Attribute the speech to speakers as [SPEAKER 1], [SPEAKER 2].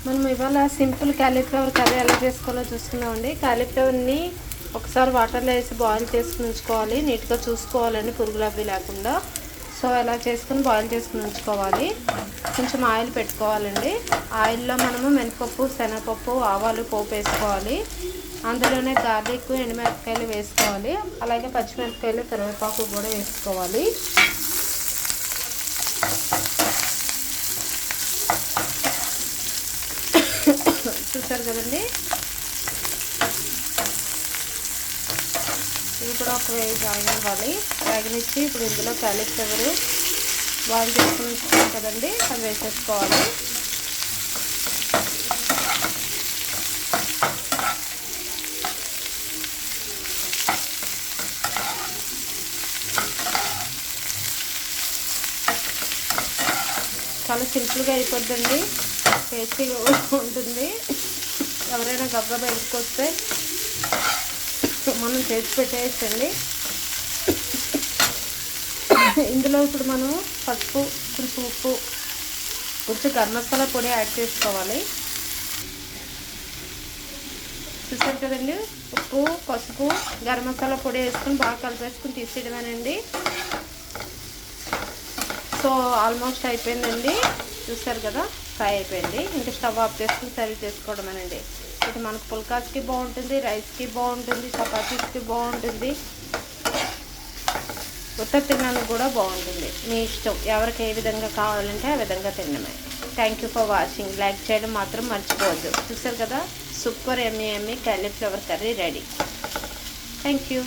[SPEAKER 1] మనం ఇవాళ simple cauliflower curry ఎలా చేసుకోవాలో చూసుకుందామండి. కాలీఫ్లవర్ని ఒకసారి వాటర్లో వేసి బాయిల్ చేసుకుని ఉంచుకోవాలి. నీట్గా చూసుకోవాలండి పురుగులు అవి లేకుండా. సో ఎలా చేసుకుని బాయిల్ చేసుకుని ఉంచుకోవాలి. కొంచెం ఆయిల్ పెట్టుకోవాలండి. ఆయిల్లో మనము మినపప్పు, శనగపప్పు, ఆవాలు పోపు వేసుకోవాలి. అందులోనే గార్లిక్, ఎండుమిరపకాయలు వేసుకోవాలి. అలాగే పచ్చిమిరపకాయలు, కరివేపాకు కూడా వేసుకోవాలి. చూసారు కదండి, ఇవి కూడా ఒక వేగనివ్వాలి. వేగనిచ్చి ఇప్పుడు ఇందులో కాలీఫ్లవర్ బాయిల్ చేసుకుని ఉంచుతాం కదండి, అది వేసేసుకోవాలి. చాలా సింపుల్గా అయిపోద్దండి, టేస్టీగా ఉంటుంది. ఎవరైనా గబ్బగా ఎదుర్కొస్తే మనం చేసి పెట్టేయచ్చండి. ఇందులో ఇప్పుడు మనం పసుపు, కొంచెం ఉప్పు, కొంచెం గరం మసాలా పొడి యాడ్ చేసుకోవాలి. చూసారు కదండి, ఉప్పు, పసుపు, గరం మసాలా పొడి వేసుకొని బాగా కలిపేసుకుని తీసేయడమేనండి. సో ఆల్మోస్ట్ అయిపోయిందండి. చూసారు కదా, ఫ్రై అయిపోయింది. ఇంకా స్టవ్ ఆఫ్ చేసుకుని సర్వ్ చేసుకోవడమేనండి. ఇది మనకు పుల్కాస్కి బాగుంటుంది, రైస్కి బాగుంటుంది, చపాతీస్కి బాగుంటుంది, ఉత్త తినడానికి కూడా బాగుంటుంది. మీ ఇష్టం, ఎవరికి ఏ విధంగా కావాలంటే ఆ విధంగా తినడమే. Thank you for watching. Like చేయడం మాత్రం మర్చిపోవద్దు. చూసారు కదా, super Emmy cauliflower curry ready. Thank you.